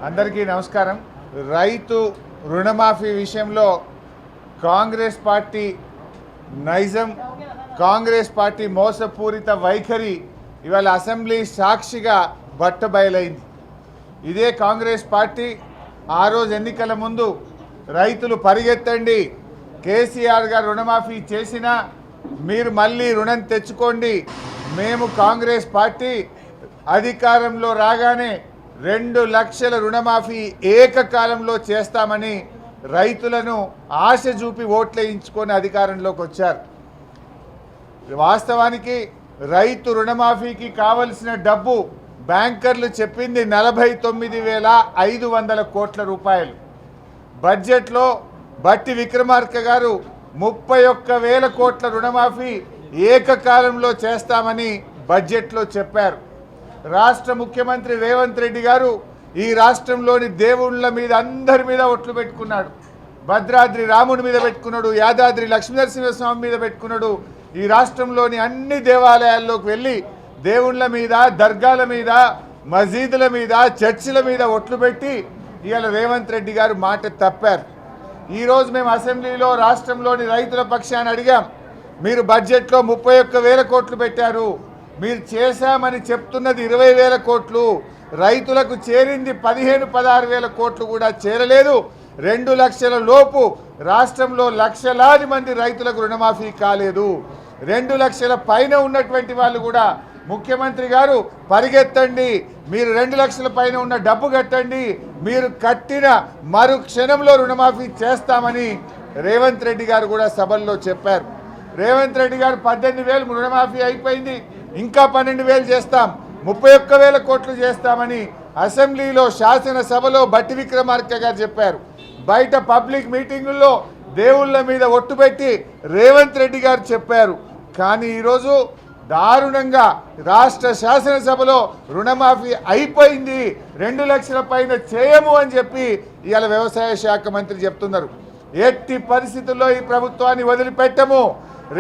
అందరికీ నమస్కారం. రైతు రుణమాఫీ విషయంలో కాంగ్రెస్ పార్టీ నైజం, కాంగ్రెస్ పార్టీ మోసపూరిత వైఖరి ఇవాళ అసెంబ్లీ సాక్షిగా బట్టబయలైంది. ఇదే కాంగ్రెస్ పార్టీ ఆ రోజు ఎన్నికల ముందు రైతులు పరిగెత్తండి, కేసీఆర్ గారు రుణమాఫీ చేసినా మీరు మళ్ళీ రుణం తెచ్చుకోండి, మేము కాంగ్రెస్ పార్టీ అధికారంలో రాగానే 2 లక్షల రుణమాఫీ ఏకకాలంలో చేస్తామని రైతులను ఆశ చూపి ఓట్లేయించుకొని అధికారంలోకి వచ్చారు. వాస్తవానికి రైతు రుణమాఫీకి కావలసిన డబ్బు బ్యాంకర్లు చెప్పింది 49,500 కోట్ల రూపాయలు. బడ్జెట్లో బట్టి విక్రమార్క గారు 31,000 కోట్ల రుణమాఫీ ఏకకాలంలో చేస్తామని బడ్జెట్లో చెప్పారు. రాష్ట్ర ముఖ్యమంత్రి రేవంత్ రెడ్డి గారు ఈ రాష్ట్రంలోని దేవుళ్ళ మీద అందరి మీద ఒట్లు పెట్టుకున్నాడు. భద్రాద్రి రాముడి మీద పెట్టుకున్నాడు, యాదాద్రి లక్ష్మీనరసింహస్వామి మీద పెట్టుకున్నాడు. ఈ రాష్ట్రంలోని అన్ని దేవాలయాల్లోకి వెళ్ళి దేవుళ్ళ మీద, దర్గాల మీద, మసీదుల మీద, చర్చిల మీద ఒట్లు పెట్టి ఇవాళ రేవంత్ రెడ్డి గారు మాట తప్పారు. ఈరోజు మేము అసెంబ్లీలో రాష్ట్రంలోని రైతుల పక్షాన్ని అడిగాం, మీరు బడ్జెట్లో 31,000 కోట్లు పెట్టారు, మీరు చేశామని చెప్తున్నది 20,000 కోట్లు, రైతులకు చేరింది 15,000-16,000 కోట్లు కూడా చేరలేదు. 2 లక్షల లోపు రాష్ట్రంలో లక్షలాది మంది రైతులకు రుణమాఫీ కాలేదు. 2 లక్షల పైన ఉన్నటువంటి వాళ్ళు కూడా ముఖ్యమంత్రి గారు పరిగెత్తండి, మీరు 2 లక్షల పైన ఉన్న డబ్బు కట్టండి, మీరు కట్టిన మరు క్షణంలో రుణమాఫీ చేస్తామని రేవంత్ రెడ్డి గారు కూడా సభల్లో చెప్పారు. రేవంత్ రెడ్డి గారు 18,000 రుణమాఫీ అయిపోయింది, ఇంకా 12,000 చేస్తాం, 31,000 కోట్లు చేస్తామని అసెంబ్లీలో శాసనసభలో బట్టి విక్రమార్క గారు చెప్పారు. బయట పబ్లిక్ మీటింగుల్లో దేవుళ్ళ మీద ఒట్టు పెట్టి రేవంత్ రెడ్డి గారు చెప్పారు. కానీ ఈరోజు దారుణంగా రాష్ట్ర శాసనసభలో రుణమాఫీ అయిపోయింది, 2 లక్షల పైన చేయము అని చెప్పి ఇవాళ వ్యవసాయ శాఖ మంత్రి చెప్తున్నారు. ఎట్టి పరిస్థితుల్లో ఈ ప్రభుత్వాన్ని వదిలిపెట్టము.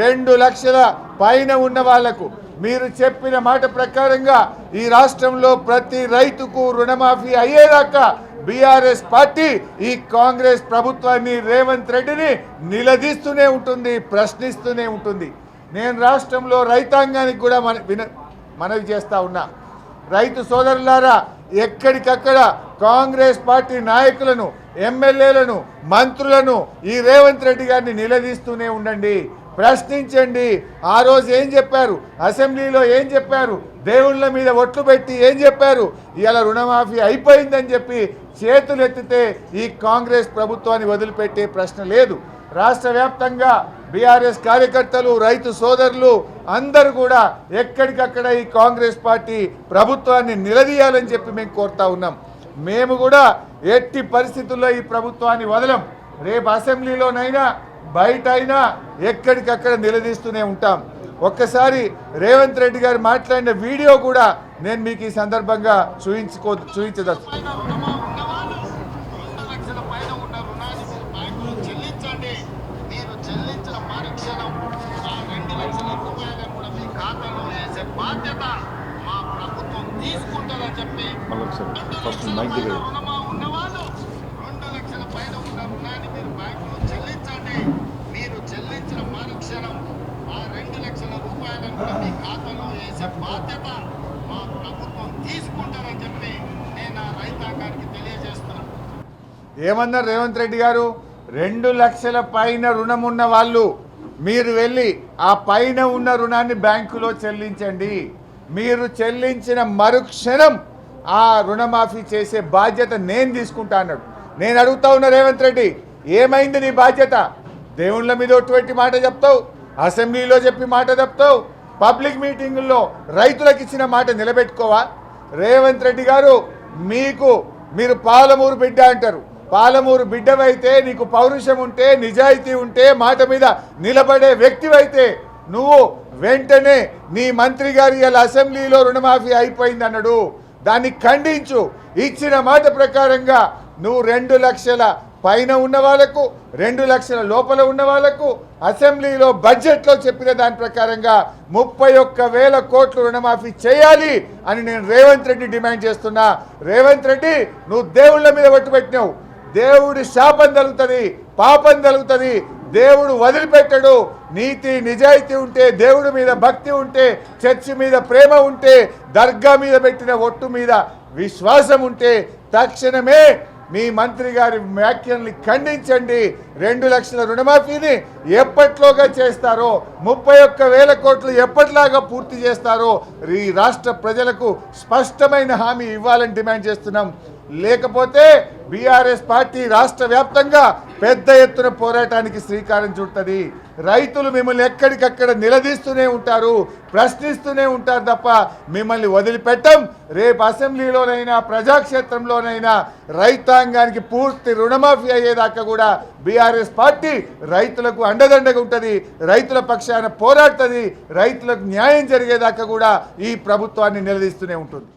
2 లక్షల పైన ఉన్న వాళ్లకు మీరు చెప్పిన మాట ప్రకారంగా ఈ రాష్ట్రంలో ప్రతి రైతుకు రుణమాఫీ అయ్యేదాకా బీఆర్ఎస్ పార్టీ ఈ కాంగ్రెస్ ప్రభుత్వాన్ని, రేవంత్ రెడ్డిని నిలదీస్తూనే ఉంటుంది, ప్రశ్నిస్తూనే ఉంటుంది. నేను రాష్ట్రంలో రైతాంగానికి కూడా మనవి చేస్తా ఉన్నా, రైతు సోదరులారా, ఎక్కడికక్కడ కాంగ్రెస్ పార్టీ నాయకులను, ఎమ్మెల్యేలను, మంత్రులను ఈ రేవంత్ రెడ్డి గారిని నిలదీస్తూనే ఉండండి, ప్రశ్నించండి. ఆ రోజు ఏం చెప్పారు, అసెంబ్లీలో ఏం చెప్పారు, దేవుళ్ళ మీద ఒట్లు పెట్టి ఏం చెప్పారు, ఇవాళ రుణమాఫీ అయిపోయిందని చెప్పి చేతులు ఎత్తితే ఈ కాంగ్రెస్ ప్రభుత్వాన్ని వదిలిపెట్టే ప్రశ్న లేదు. రాష్ట్ర వ్యాప్తంగా బీఆర్ఎస్ కార్యకర్తలు, రైతు సోదరులు అందరూ కూడా ఎక్కడికక్కడ ఈ కాంగ్రెస్ పార్టీ ప్రభుత్వాన్ని నిలదీయాలని చెప్పి మేము కోరుతా ఉన్నాం. మేము కూడా ఎట్టి పరిస్థితుల్లో ఈ ప్రభుత్వాన్ని వదలం. రేపు అసెంబ్లీలోనైనా బయట అయినా ఎక్కడికక్కడ నిలదీస్తూనే ఉంటాం. ఒక్కసారి రేవంత్ రెడ్డి గారు మాట్లాడిన వీడియో కూడా నేను మీకు ఈ సందర్భంగా చూపించదలుచుకున్నాను. మీరు చెల్లించిన మరుక్షణం ఆ 2 లక్షల రూపాయలను కూడా మీ ఖాతాలో వేసే బాధ్యత మా ప్రభుత్వం తీసుకుంటారని చెప్పి నేను ఆ రైతాంగానికి తెలియజేస్తున్నాను. ఏమన్నారు రేవంత్ రెడ్డి గారు, 2 లక్షల పైన రుణం ఉన్న వాళ్ళు మీరు వెళ్ళి ఆ పైన ఉన్న రుణాన్ని బ్యాంకులో చెల్లించండి, మీరు చెల్లించిన మరుక్షణం ఆ రుణమాఫీ చేసే బాధ్యత నేను తీసుకుంటా అన్నాడు. నేను అడుగుతా ఉన్నా, రేవంత్ రెడ్డి ఏమైంది నీ బాధ్యత? దేవుళ్ళ మీద ఒటువంటి మాట చెప్తావు, అసెంబ్లీలో చెప్పి మాట చెప్తావు, పబ్లిక్ మీటింగుల్లో రైతులకు ఇచ్చిన మాట నిలబెట్టుకోవా? రేవంత్ రెడ్డి గారు, మీరు పాలమూరు బిడ్డ అంటారు, పాలమూరు బిడ్డవైతే, నీకు పౌరుషం ఉంటే, నిజాయితీ ఉంటే, మాట మీద నిలబడే వ్యక్తివైతే నువ్వు వెంటనే నీ మంత్రి గారు ఇలా అసెంబ్లీలో రుణమాఫీ అయిపోయింది అన్నాడు, దాన్ని ఖండించు. ఇచ్చిన మాట ప్రకారంగా నువ్వు 2 లక్షల పైన ఉన్న వాళ్లకు 2 లక్షల లోపల ఉన్న వాళ్లకు అసెంబ్లీలో బడ్జెట్లో చెప్పిన దాని ప్రకారంగా 31,000 కోట్లు రుణమాఫీ చేయాలి అని నేను రేవంత్ రెడ్డి డిమాండ్ చేస్తున్నా. రేవంత్ రెడ్డి, నువ్వు దేవుళ్ళ మీద పట్టుబెట్టినావు. దేవుడి శాపం తగులుతుంది, పాపం తగులుతుంది. దేవుడు వదిలిపెట్టడు. నీతి నిజాయితీ ఉంటే, దేవుడి మీద భక్తి ఉంటే, చర్చి మీద ప్రేమ ఉంటే, దర్గా మీద పెట్టిన ఒట్టు మీద విశ్వాసం ఉంటే తక్షణమే మీ మంత్రి గారి వ్యాఖ్యల్ని ఖండించండి. 2 లక్షల రుణమాఫీని ఎప్పట్లోగా చేస్తారో, 31,000 కోట్లు ఎప్పటిలాగా పూర్తి చేస్తారో ఈ రాష్ట్ర ప్రజలకు స్పష్టమైన హామీ ఇవ్వాలని డిమాండ్ చేస్తున్నాం. లేకపోతే బీఆర్ఎస్ పార్టీ రాష్ట్ర వ్యాప్తంగా పెద్ద ఎత్తున పోరాటానికి శ్రీకారం చుడుతుంది. రైతులు మిమ్మల్ని ఎక్కడికక్కడ నిలదీస్తూనే ఉంటారు, ప్రశ్నిస్తూనే ఉంటారు తప్ప మిమ్మల్ని వదిలిపెట్టం. రేపు అసెంబ్లీలోనైనా ప్రజాక్షేత్రంలోనైనా రైతాంగానికి పూర్తి రుణమాఫీ అయ్యేదాకా కూడా బీఆర్ఎస్ పార్టీ రైతులకు అండదండగా ఉంటుంది, రైతుల పక్షాన పోరాడుతుంది, రైతులకు న్యాయం జరిగేదాకా కూడా ఈ ప్రభుత్వాన్ని నిలదీస్తూనే ఉంటుంది.